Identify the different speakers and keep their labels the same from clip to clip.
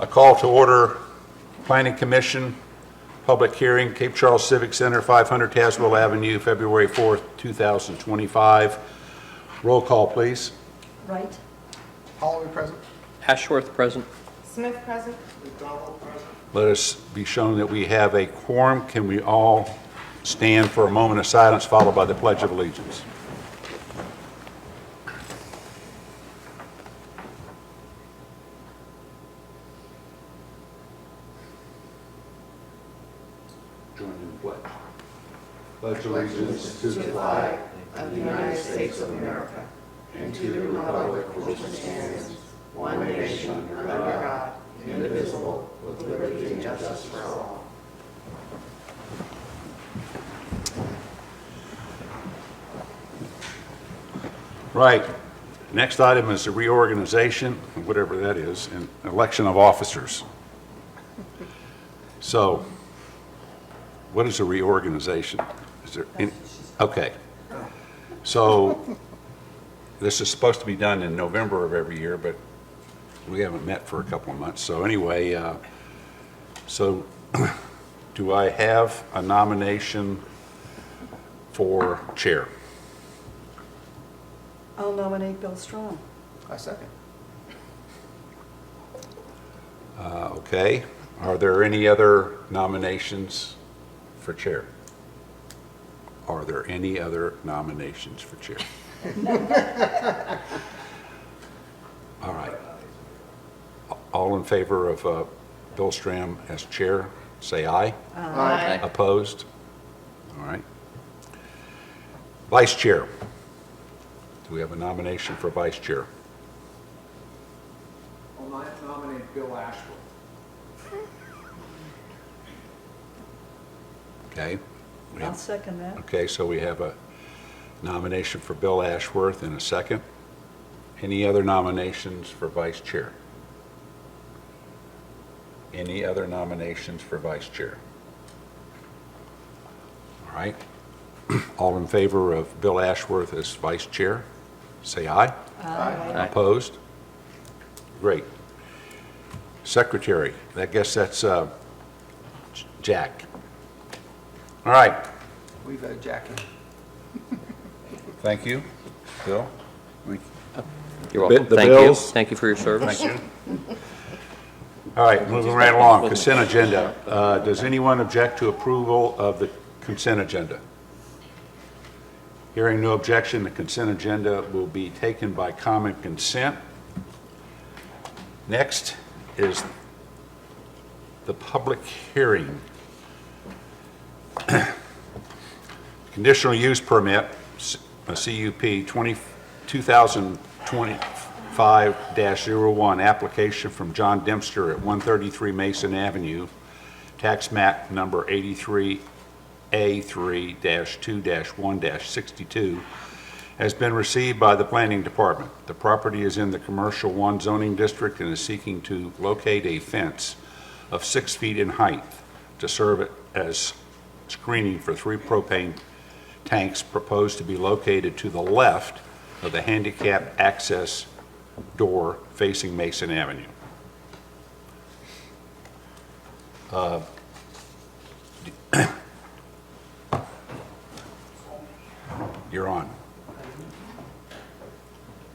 Speaker 1: A call to order, Planning Commission, public hearing, Cape Charles Civic Center, 500 Tazewell Avenue, February 4th, 2025. Roll call, please.
Speaker 2: Wright.
Speaker 3: Holloway present.
Speaker 4: Ashworth present.
Speaker 2: Smith present.
Speaker 3: McDonald present.
Speaker 1: Let us be shown that we have a quorum. Can we all stand for a moment of silence, followed by the Pledge of Allegiance? Join in the pledge. Pledge allegiance to the flag
Speaker 2: Of the United States of America and to the republic for which it stands, one nation, under God, indivisible, with liberty and justice for all.
Speaker 1: Right. Next item is the reorganization, whatever that is, and election of officers. So, what is a reorganization? Is there any, okay. So, this is supposed to be done in November of every year, but we haven't met for a couple of months. So anyway, do I have a nomination for chair?
Speaker 2: I'll nominate Bill Strong.
Speaker 3: I second.
Speaker 1: Okay. Are there any other nominations for chair? Are there any other nominations for chair? All right. All in favor of Bill Stram as chair, say aye.
Speaker 3: Aye.
Speaker 1: Opposed? All right. Vice chair. Do we have a nomination for vice chair?
Speaker 3: I'll nominate Bill Ashworth.
Speaker 1: Okay. We
Speaker 2: I'll
Speaker 1: have-
Speaker 2: second that.
Speaker 1: Okay, so we have a nomination for Bill Ashworth in a second. Any other nominations for vice chair? Any other nominations for vice chair? All right. All in favor of Bill Ashworth as vice chair, say aye.
Speaker 4: Aye.
Speaker 1: Opposed? Great. Secretary, I guess that's Jack. All right,
Speaker 3: We've had Jackie.
Speaker 1: thank you. Bill?
Speaker 4: You're welcome.
Speaker 1: The
Speaker 4: Thank
Speaker 1: bills?
Speaker 4: you. Thank you for your service.
Speaker 1: Thank you. All right, moving right along, consent agenda. Does anyone object to approval of the consent agenda? Hearing no objection, the consent agenda will be taken by common consent. Next is the public hearing. Conditional use permit, a CUP 2025-01, application from John Dempster at 133 Mason Avenue, tax map number 83A3-2-1-62, has been received by the Planning Department. The property is in the Commercial 1 zoning district and is seeking to locate a fence of 6 feet in height to serve it as screening for 3 propane tanks proposed to be located to the left of the handicap access door facing Mason Avenue. You're on.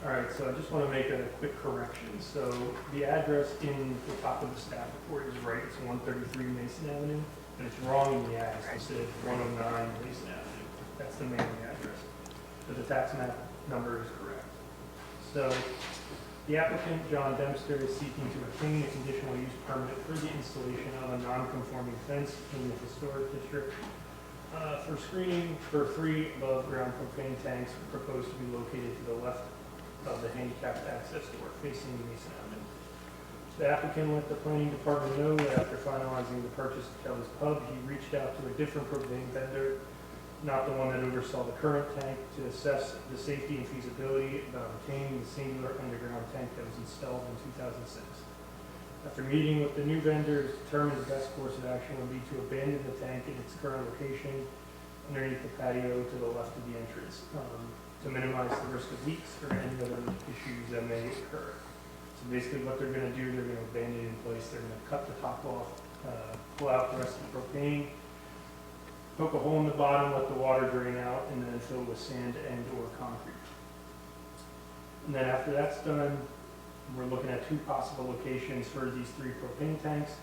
Speaker 5: All right, so I just want to make a quick correction. So the address in the top of the staff report is right. It's 133 Mason Avenue, and it's wrong in the address. It said 109 Mason Avenue. That's the mailing address. But the tax map number is correct. So the applicant, John Dempster, is seeking to obtain a conditional use permit for the installation of a non-conforming fence in the historic district for screening for 3 above-ground propane tanks proposed to be located to the left of the handicapped access door facing Mason Avenue. The applicant let the planning department know that after finalizing the purchase of Kelly's Pub, he reached out to a different propane vendor, not the one that oversaw the current tank, to assess the safety and feasibility of obtaining the singular underground tank that was installed in 2006. After meeting with the new vendors, determined the best course of action would be to abandon the tank in its current location underneath the patio to the left of the entrance, to minimize the risk of leaks or any other issues that may occur. So So basically what they're gonna do, they're gonna abandon it in place, they're gonna cut the top off, pull out the rest of the propane, poke a hole in the bottom, let the water drain out, and then fill with sand and or concrete. And then after that's done, we're looking at two possible locations for these 3 propane tanks.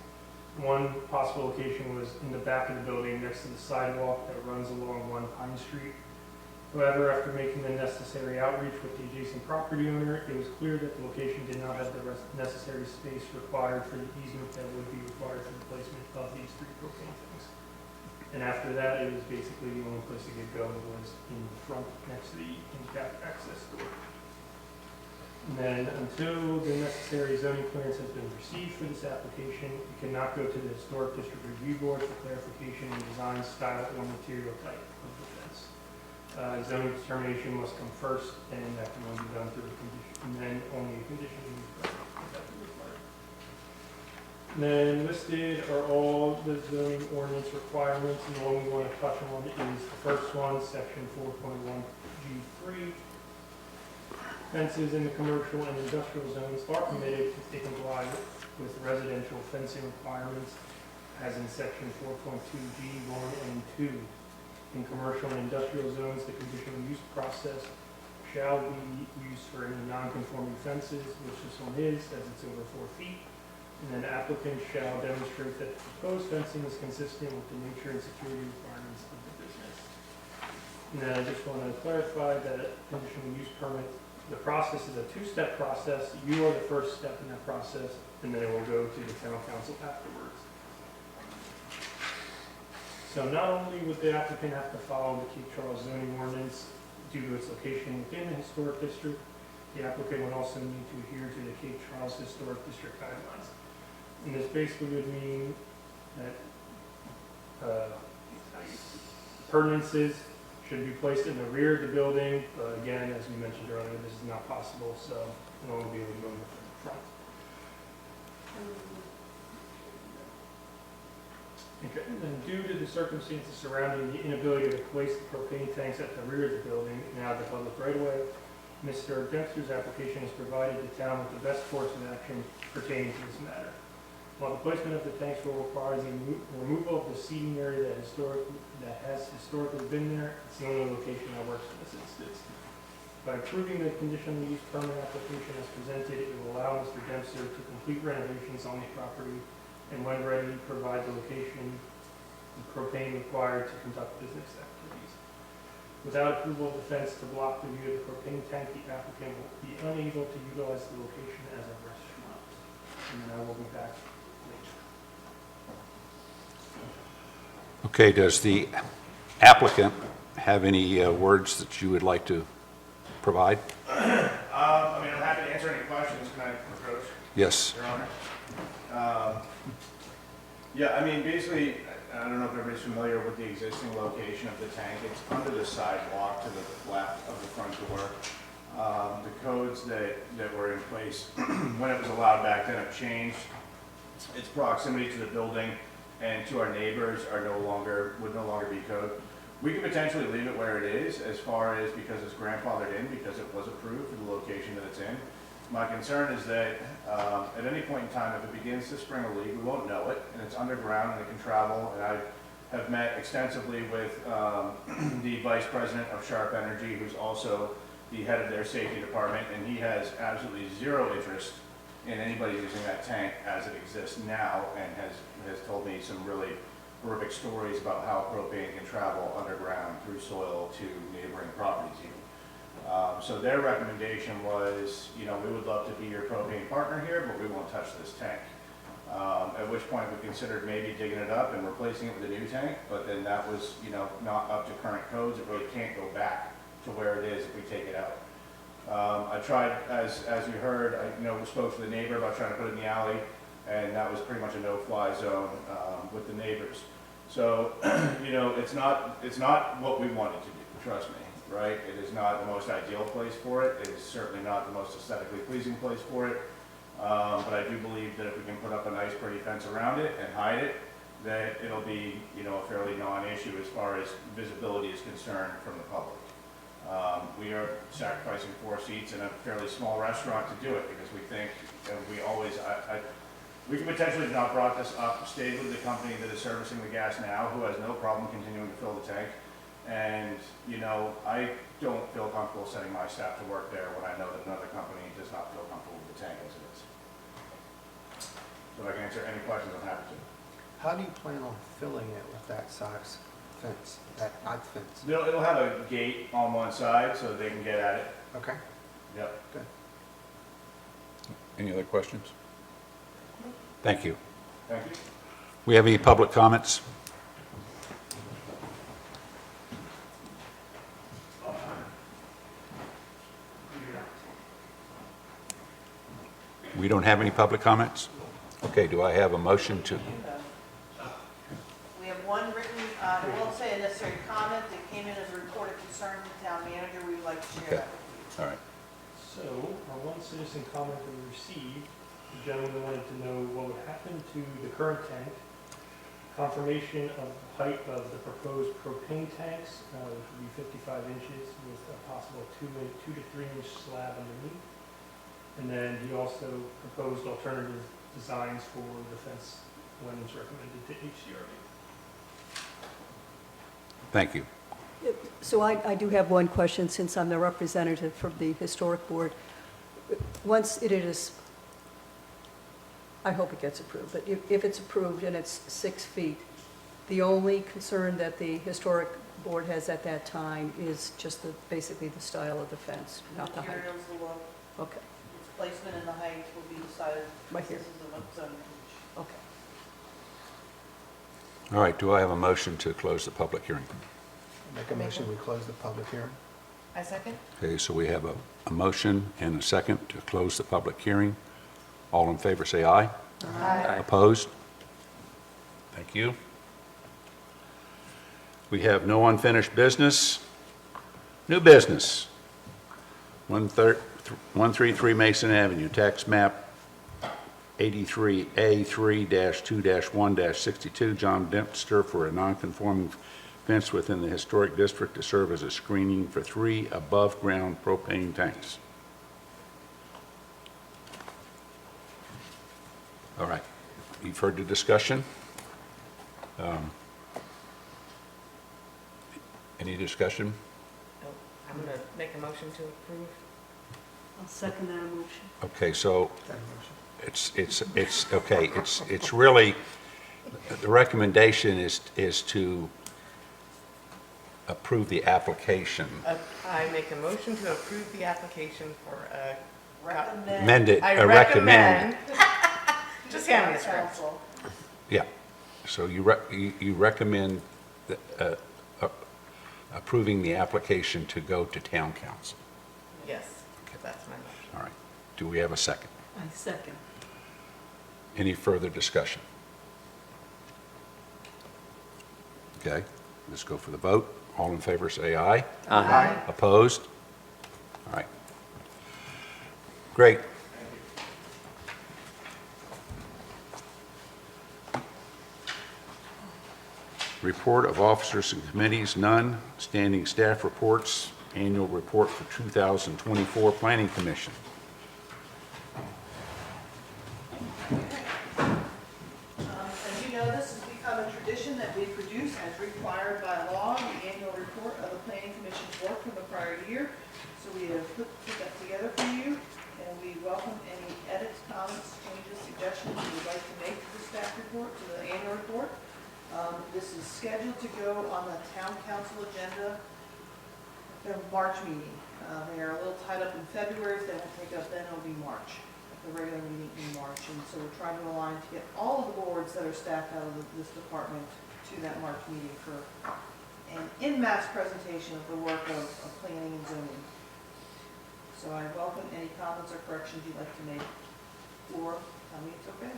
Speaker 5: One possible location was in the back of the building next to the sidewalk that runs along 1 Pine Street. However, after making the necessary outreach with the adjacent property owner, it was clear that the location did not have the necessary space required for the easement that would be required for the placement of these 3 propane tanks. And after that, it was basically the only place it could go was in front next to the handicapped access door. And then until the necessary zoning clearance has been received for this application, it cannot go to the Historic District Review Board for clarification in design, style, or material type of the fence. Zoning determination must come first, and that can only be done through a condition, and then only a condition use permit would have to be required. And then listed are all the zoning ordinance requirements, and the one we want to touch on is the first one, section 4.1G3. Fences in the commercial and industrial zones are permitted if they comply with residential fencing requirements, as in section 4.2G1 and 2. In commercial and industrial zones, the conditional use process shall be used for any non-conforming fences, which this one is, as it's over 4 feet. And then applicants shall demonstrate that the proposed fencing is consistent with the nature and security requirements of the business. And then I just want to clarify that conditional use permit, the process is a 2-step process. You are the first step in that process, and then it will go to the town council afterwards. So not only would the applicant have to follow the Cape Charles zoning ordinance due to its location within the historic district, the applicant would also need to adhere to the Cape Charles Historic District guidelines. And this basically would mean that appurtenances should be placed in the rear of the building, but again, as we mentioned earlier, this is not possible, so no one will be able to go in the front. Okay, and then due to the circumstances surrounding the inability to place the propane tanks at the rear of the building and out of the public right of way, Mr. Dexter's application has provided the town with the best course of action pertaining to this matter. While the placement of the tanks will require the removal of the seating area that has historically been there, it's the only location that works in this instance. By approving the conditional use permit application as presented, it will allow Mr. Dempster to complete renovations on the property and when ready, provide the location and propane required to conduct business activities. Without approval of the fence to block the view of the propane tank, the applicant will be unable to utilize the location as a restaurant. And then I will be back later.
Speaker 1: Okay, does the applicant have any words that you would like to provide?
Speaker 6: I mean, I'm happy to answer any questions. Can I approach,
Speaker 1: Yes.
Speaker 6: Your Honor? Yeah, I mean, basically, I don't know if everybody's familiar with the existing location of the tank. It's under the sidewalk to the left of the front door. The codes that were in place when it was allowed back then have changed. Its proximity to the building and to our neighbors would no longer be code. We could potentially leave it where it is as far as because it's grandfathered in because it was approved for the location that it's in. My concern is that at any point in time, if it begins to spring a leak, we won't know it, and it's underground and it can travel. And I have met extensively with the vice president of Sharp Energy, who's also the head of their safety department, and he has absolutely zero interest in anybody using that tank as it exists now, and has told me some really horrific stories about how propane can travel underground through soil to neighboring properties even. So their recommendation was, you know, we would love to be your propane partner here, but we won't touch this tank. At which point we considered maybe digging it up and replacing it with a new tank, but then that was, you know, not up to current codes. It really can't go back to where it is if we take it out. I tried, as you heard, we spoke to the neighbor about trying to put it in the alley, and that was pretty much a no-fly zone with the neighbors. So, you know, it's not what we wanted to do, trust me. Right? It is not the most ideal place for it. It is certainly not the most aesthetically pleasing place for it. But I do believe that if we can put up a nice pretty fence around it and hide it, that it'll be, you know, a fairly non-issue as far as visibility is concerned from the public. We are sacrificing 4 seats in a fairly small restaurant to do it because we think that we always, we could potentially have not brought this up, stayed with the company that is servicing the gas now, who has no problem continuing to fill the tank. And, you know, I don't feel comfortable sending my staff to work there when I know that another company does not feel comfortable with the tank as it is. So if I can answer any questions, I'm happy to.
Speaker 3: How do you plan on filling it with that size fence, that odd fence?
Speaker 6: It'll have a gate on one side so they can get at it.
Speaker 3: Okay,
Speaker 6: Yep.
Speaker 3: good.
Speaker 1: Any other questions? Thank you.
Speaker 6: Thank you.
Speaker 1: We have any public comments? We don't have any public comments? Okay, do I have a motion to,
Speaker 2: We have one written, I won't say a necessary comment, that came in as a report of concern from the town manager. We would like to share
Speaker 1: Okay.
Speaker 2: that.
Speaker 1: all right.
Speaker 5: So, our one citizen comment that we received, the gentleman wanted to know what would happen to the current tank, confirmation of the height of the proposed propane tanks, which would be 55 inches with a possible 2 to 3 inch slab underneath. And then he also proposed alternative designs for the fence when it's recommended to HCRB.
Speaker 1: Thank you.
Speaker 7: So I do have one question, since I'm the representative from the Historic Board. Once it is, I hope it gets approved, but if it's approved and it's 6 feet, the only concern that the Historic Board has at that time is just basically the style of the fence, not the height.
Speaker 2: Materials, the look,
Speaker 7: Okay,
Speaker 2: its placement and the height will be decided.
Speaker 7: Right here.
Speaker 2: This is the zoning commission.
Speaker 7: okay.
Speaker 1: All right, do I have a motion to close the public hearing?
Speaker 3: Make a motion, we close the public hearing.
Speaker 2: I second.
Speaker 1: Okay, so we have a motion and a second to close the public hearing. All in favor, say aye.
Speaker 4: Aye.
Speaker 1: Opposed? Thank you. We have no unfinished business. New business. 133 Mason Avenue, tax map 83A3-2-1-62, John Dempster, for a non-conforming fence within the historic district to serve as a screening for 3 above-ground propane tanks. All right, you've heard the discussion. Any discussion?
Speaker 8: I'm going to make a motion to approve.
Speaker 7: I'll second that motion.
Speaker 1: Okay, so
Speaker 3: That motion.
Speaker 1: it's really, the recommendation is to approve the application.
Speaker 8: I make a motion to approve the application for a...
Speaker 2: Recommend.
Speaker 1: Amend it,
Speaker 8: I
Speaker 1: recommend.
Speaker 8: Just hand me a script.
Speaker 2: Council.
Speaker 1: Yeah, so you recommend approving the application to go to town council.
Speaker 8: Yes,
Speaker 1: Okay.
Speaker 8: that's my motion.
Speaker 1: All right, do we have a second?
Speaker 7: I second.
Speaker 1: Any further discussion? Okay, let's go for the vote. All in favor, say aye.
Speaker 4: Aye.
Speaker 1: Opposed? All right. Great. Report of officers and committees, none. Standing staff reports, annual report for 2024 Planning Commission.
Speaker 2: As you know, this has become a tradition that we produce as required by law, the annual report of the Planning Commission's work from the prior year. So we have put that together for you, and we welcome any edits, comments, changes, suggestions you would like to make to the staff report, to the annual report. This is scheduled to go on the town council agenda at their March meeting. They are a little tied up in February, if they won't take up, then it'll be March, the regular meeting in March. And so we're trying to align to get all of the boards that are staffed out of this department to that March meeting for an en masse presentation of the work of planning and zoning. So I welcome any comments or corrections you'd like to make, or tell me it's okay.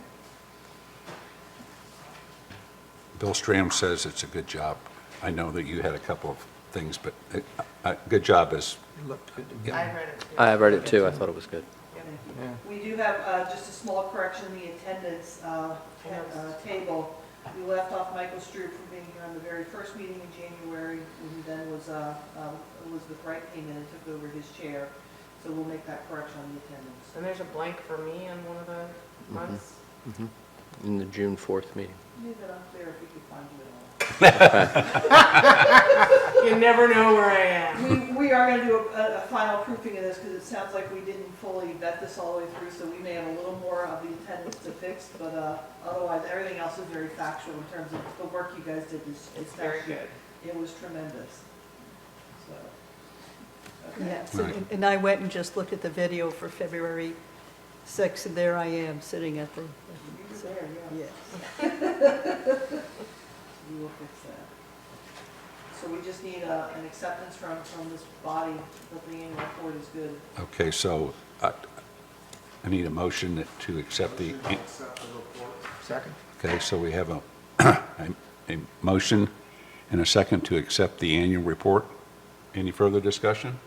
Speaker 1: Bill Stram says it's a good job. I know that you had a couple of things, but good job is,
Speaker 3: It looked good to me.
Speaker 8: I read it. too.
Speaker 4: I read it too. I thought it was good.
Speaker 3: Yeah.
Speaker 2: We do have just a small correction, the attendance table. We left off Michael Stroop from being here on the very first meeting in January, who then was, Elizabeth Wright came in and took over his chair. So we'll make that correction on the attendance.
Speaker 8: And there's a blank for me on one of the months.
Speaker 4: In the June 4th meeting.
Speaker 2: Leave it up there if we can find you at all.
Speaker 8: You never know where I am.
Speaker 2: We are gonna do a final proofing of this, because it sounds like we didn't fully vet this all the way through, so we may have a little more of the attendance to fix, but, otherwise, everything else is very factual in terms of the work you guys did this
Speaker 8: Very
Speaker 2: past year.
Speaker 8: good.
Speaker 2: It was tremendous, so. Okay.
Speaker 7: Yes,
Speaker 1: Right.
Speaker 7: and I went and just looked at the video for February 6th, and there I am, sitting at the,
Speaker 2: You were there, yeah.
Speaker 7: yes.
Speaker 2: We will fix that. So we just need an acceptance from this body that the annual report is good.
Speaker 1: Okay, so I need a motion to accept the,
Speaker 3: Second?
Speaker 1: okay, so we have a motion and a second to accept the annual report. Any further discussion?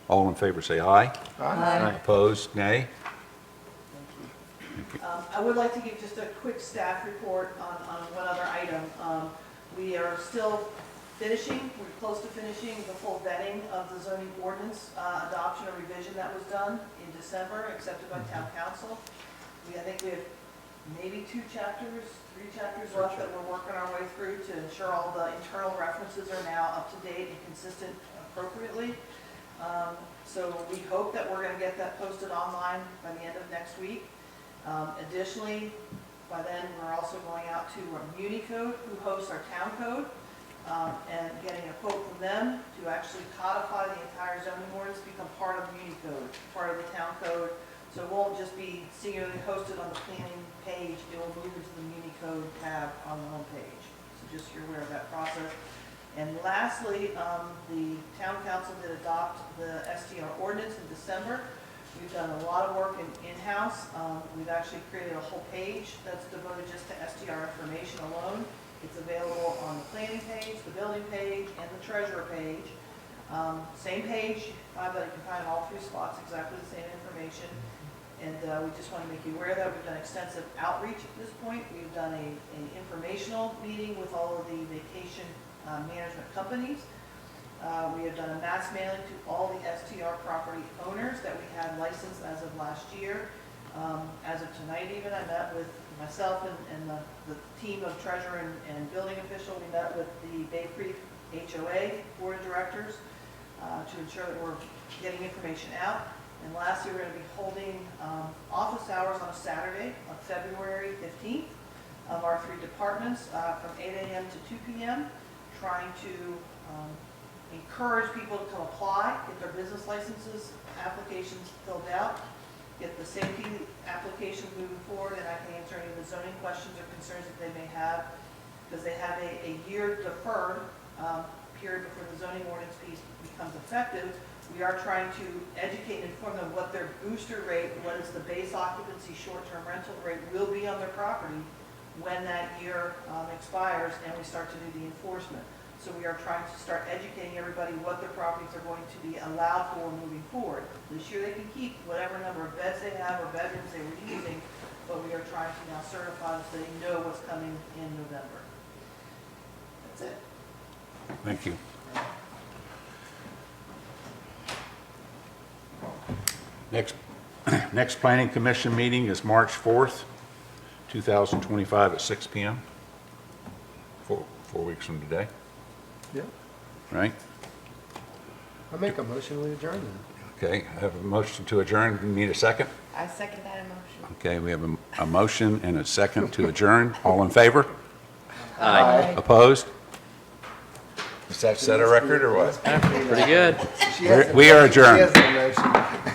Speaker 1: All in favor, say aye.
Speaker 7: Aye.
Speaker 1: Opposed, nay?
Speaker 2: I would like to give just a quick staff report on one other item. We are still finishing, we're close to finishing the full vetting of the zoning ordinance adoption or revision that was done in December, accepted by town council. I think we have maybe 3 chapters left that we're working our way through to ensure all the internal references are now up to date and consistent appropriately. So we hope that we're going to get that posted online by the end of next week. Additionally, by then, we're also going out to MuniCode, who hosts our town code, and getting a quote from them to actually codify the entire zoning ordinance, become part of MuniCode, part of the town code. So it won't just be singularly hosted on the planning page, it will move into the MuniCode tab on the home page. So just so you're aware of that process. And lastly, the town council did adopt the STR ordinance in December. We've done a lot of work in-house. We've actually created a whole page that's devoted just to STR information alone. It's available on the planning page, the building page, and the treasurer page. Same page, but you can find all 3 spots, exactly the same information. And we just want to make you aware that we've done extensive outreach at this point. We've done an informational meeting with all of the vacation management companies. We have done a mass mailing to all the STR property owners that we had licensed as of last year. As of tonight even, I met with myself and the team of treasurer and building official. We met with the Bay Creek HOA board of directors to ensure that we're getting information out. And lastly, we're going to be holding office hours on a Saturday of February 15th of our 3 departments from 8 a.m. to 2 p.m., trying to encourage people to come apply, get their business licenses, applications filled out, get the safety applications moving forward, and I can answer any of the zoning questions or concerns that they may have, because they have a year deferred period before the zoning ordinance piece becomes effective. We are trying to educate and inform them what their booster rate, what is the base occupancy short-term rental rate will be on their property when that year expires and we start to do the enforcement. So we are trying to start educating everybody what their properties are going to be allowed for moving forward. This year they can keep whatever number of beds they have or bedrooms they were using, but we are trying to now certify so they know what's coming in November. That's it.
Speaker 1: Thank you. Next Planning Commission meeting is March 4th, 2025 at 6 p.m. 4 weeks from today,
Speaker 3: Yeah.
Speaker 1: right?
Speaker 3: I make a motion, we adjourn then.
Speaker 1: Okay, I have a motion to adjourn. Need a second?
Speaker 8: I second that emotion.
Speaker 1: Okay, we have a motion and a second to adjourn. All in favor?
Speaker 4: Aye.
Speaker 1: Opposed? Does that set a record or what?
Speaker 4: Pretty good.
Speaker 3: She has the-
Speaker 1: We are adjourned.
Speaker 3: She has the motion.